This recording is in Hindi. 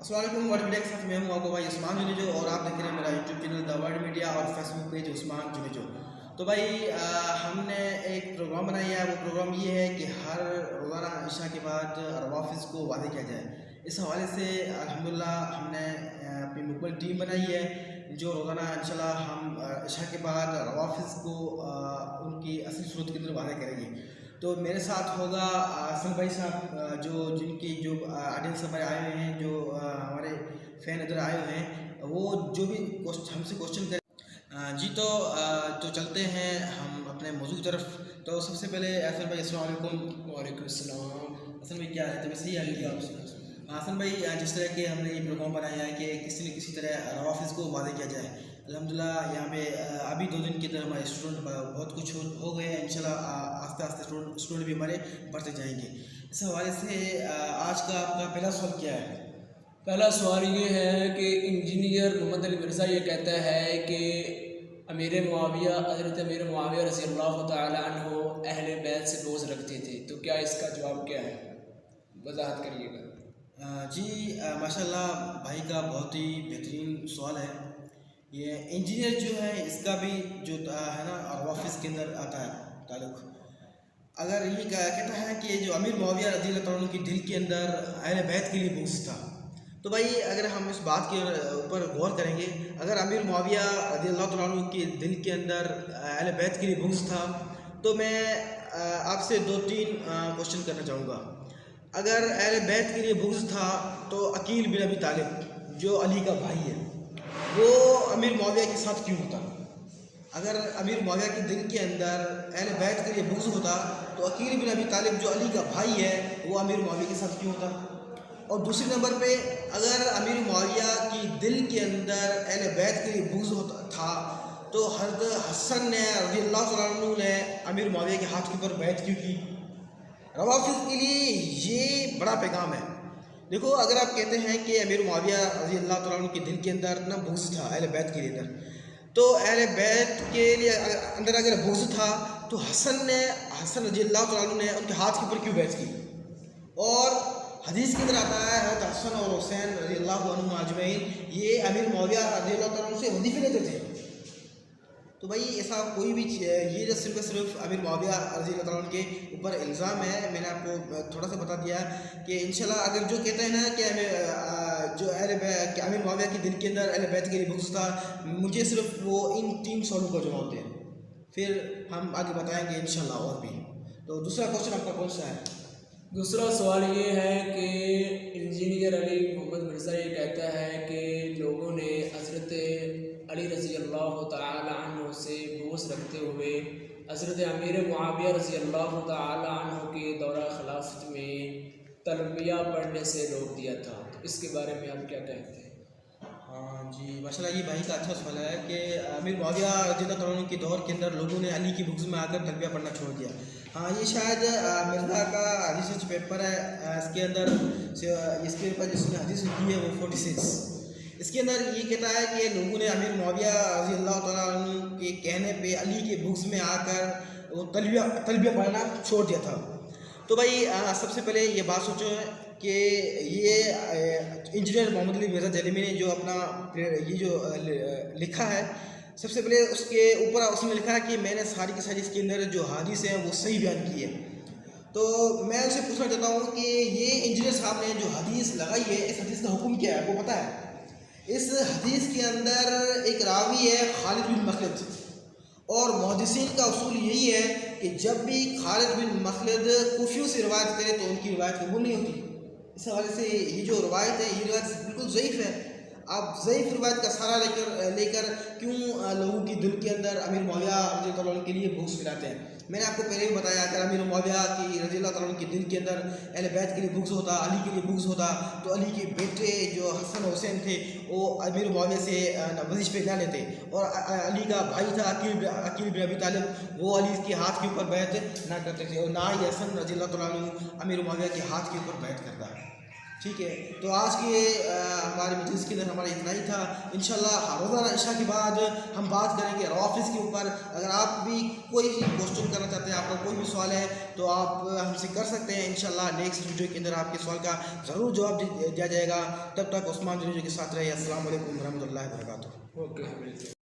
अस्सलाम वालेकुम वर्ल्ड मीडिया के साथ मैं हूं आपको भाई उस्मान जुनेजो और आप देख रहे हैं मेरा YouTube channel the world media और फेसबुक पेज उस्मान जुनेजो। तो भाई हमने एक प्रोग्राम बनाया है। वो प्रोग्राम ये है कि हर रोज़ाना इशा के बाद रवाफिज़ को वादे किया जाए। इस हवाले से अल्हम्दुलिल्लाह हमने अपनी मुकम्मल टीम बनाई है जो रोज़ाना इंशाल्लाह हम इशा के बाद रवाफिज़ को उनकी असली सूरत के अंदर वादे करेंगे। तो मेरे साथ होगा असल भाई साहब जिनकी ऑडियंस हमारे आए हुए हैं, जो हमारे फ़ैन इधर आए हुए हैं, वो जो भी हमसे क्वेश्चन करें। जी तो चलते हैं हम अपने मौजू की तरफ। तो सबसे पहले असल भाई अस्सलाम वालेकुम। वालेकुम सलाम। असल भाई क्या है, तबीयत सही है आपकी? हसन भाई, जिस तरह के हमने ये प्रोग्राम बनाया है कि किसी न किसी तरह रवाफिज़ को वादे किया जाए। अल्हम्दुलिल्लाह यहाँ पे अभी 2 दिन के अंदर हमारे स्टूडेंट बहुत कुछ हो गए हैं। इंशाल्लाह आस्ते आस्ते स्टूडेंट भी हमारे बढ़ते जाएंगे। इस हवाले से आज का आपका पहला सवाल क्या है? पहला सवाल ये है कि इंजीनियर मोहम्मद अली मिर्ज़ा ये कहता है कि अमीर मुआविया हज़रत अमीर मुआविया रज़ी अल्लाह तआला अन्हु अहले बैत से रोज़ रखते थे। तो क्या इसका जवाब क्या है, वजाहत करिएगा। जी माशाल्लाह भाई का बहुत ही बेहतरीन सवाल है। ये इंजीनियर जो है इसका भी जो है ना रवाफिज़ के अंदर आता है ताल्लुक़। अगर ये कहता है कि जो अमीर मुआविया रज़ियल्लाहु ताला अन्हु की दिल के अंदर अहले बैत के लिए बुग़्ज़ था, तो भाई अगर हम इस बात के ऊपर गौर करेंगे, अगर अमीर मुआविया रज़ियल्लाहु ताला अन्हु के दिल के अंदर अहले बैत के लिए बुग़्ज़ था, तो मैं आपसे 2-3 क्वेश्चन करना चाहूँगा। अगर अहले बैत के लिए बुग़्ज़ था तो अकील बिन अबी तालिब जो अली का भाई है, वो अमीर मुआविया के साथ क्यों होता? अगर अमीर मुआविया के दिल के अंदर अहले बैत के लिए बुग़्ज़ होता तो अकील बिन अबी तालिब जो अली का भाई है वो अमीर मुआविया के साथ क्यों होता? और दूसरे नंबर पे, अगर अमीर मुआविया की दिल के अंदर अहले बैत के लिए बुग़्ज़ होता था तो हज़रत हसन ने रज़ियल्लाहु ताला अन्हु ने अमीर मुआविया के हाथ के ऊपर बैत क्यों की? रवाफिज़ के लिए ये बड़ा पैगाम है। देखो, अगर आप कहते हैं कि अमीर मुआविया रज़ियल्लाहु ताला अन्हु के दिल के अंदर ना बुग़्ज़ था अहले बैत के अंदर, तो अहले बैत के लिए अंदर अगर बुग़्ज़ था तो हसन रज़ियल्लाहु ताला अन्हु ने उनके हाथ के ऊपर क्यों बैत की? और हदीस के अंदर आता है हज़रत हसन और हुसैन रज़ियल्लाहु अन्हुम अजमईन ये अमीर मुआविया रज़ियल्लाहु ताला अन्हु से वज़ीफ़े लेते थे। तो भाई ऐसा कोई भी ये जो सिर्फ अमीर मुआविया रज़ियल्लाहु ताला अन्हु के ऊपर इल्ज़ाम है। मैंने आपको थोड़ा सा बता दिया कि इंशाल्लाह अगर जो कहते हैं ना कि अमीर मुआविया के दिल के अंदर अहले बैत के लिए बुग़्ज़ था, मुझे सिर्फ वो इन 3 सवालों का जवाब दें, फिर हम आगे बताएंगे इंशाल्लाह और भी। तो दूसरा क्वेश्चन आपका कौन सा है? दूसरा सवाल ये है कि इंजीनियर अली मोहम्मद मिर्ज़ा ये कहता है कि लोगों ने हज़रत अली रज़ियल्लाहु तआला अन्हु से बुग़्ज़ रखते हुए हज़रत अमीर मुआविया रज़ियल्लाहु तआला अन्हु के दौरा खिलाफत में तलबिया पढ़ने से रोक दिया था। तो इसके बारे में आप क्या कहते हैं? हाँ जी माशाल्लाह, ये भाई का अच्छा सवाल है कि अमीर मुआविया रज़ियल्लाहु ताला अन्हु के दौर के अंदर लोगों ने अली की बुग़्ज़ में आकर तलबिया पढ़ना छोड़ दिया। हाँ, ये शायद मिर्ज़ा का रिसर्च पेपर है। इसके ऊपर जिसने हदीस लिखी है वो 46। इसके अंदर ये कहता है कि लोगों ने अमीर मुआविया रज़ियल्लाहु ताला अन्हु के कहने पे अली के बुग़्ज़ में आकर वो तलबिया पढ़ना छोड़ दिया था। तो भाई सबसे पहले ये बात सोचो कि ये इंजीनियर मोहम्मद अली मिर्ज़ा जहलवी ने जो अपना ये जो लिखा है, सबसे पहले उसके ऊपर उसने लिखा है कि मैंने सारी की सारी इसके अंदर जो हदीस हैं वो सही बयान की है। तो मैं उनसे पूछना चाहता हूँ कि ये इंजीनियर साहब ने जो हदीस लगाई है, इस हदीस का हुक्म क्या है, आपको पता है? इस हदीस के अंदर एक रावी है खालिद बिन मखलद, और मुहद्दिसीन का उसूल यही है कि जब भी खालिद बिन मखलद कुफियों से रिवायत करे तो उनकी रिवायत कबूल नहीं होती। इस हवाले से ये जो रिवायत है, ये रिवायत बिल्कुल ज़ईफ़ है। आप ज़ईफ़ रिवायत का सहारा लेकर क्यों लोगों की दिल के अंदर अमीर मुआविया रज़ियल्लाहु ताला अन्हु के लिए बुग़्ज़ फैलाते हैं? मैंने आपको पहले भी बताया, अगर अमीर मुआविया की रज़ियल्लाहु ताला अन्हु के दिल के अंदर अहले बैत के लिए बुग़्ज़ होता, अली के लिए बुग़्ज़ होता, तो अली के बेटे जो हसन और हुसैन थे वो अमीर मुआविया से वज़ीफ़े ना लेते, और अली का भाई था अकील बिन अबी तालिब, वो अली के हाथ के ऊपर बैत ना करते थे, और ना ही हसन रज़ियल्लाहु ताला अन्हु अमीर मुआविया के हाथ के ऊपर बैत करता है। ठीक है, तो आज की हमारे मजलिस के अंदर हमारा इतना ही था। इंशाल्लाह रोज़ाना इशा के बाद हम बात करेंगे ऑफिस के ऊपर। अगर आप भी कोई क्वेश्चन करना चाहते हैं, आपका कोई भी सवाल है तो आप हमसे कर सकते हैं। इंशाल्लाह नेक्स्ट वीडियो के अंदर आपके सवाल का ज़रूर जवाब दिया जाएगा। तब तक उस्मान के साथ रहिए। अस्सलाम वालेकुम रहमतुल्लाहि व बरकातुहू। ओके, मिलते हैं।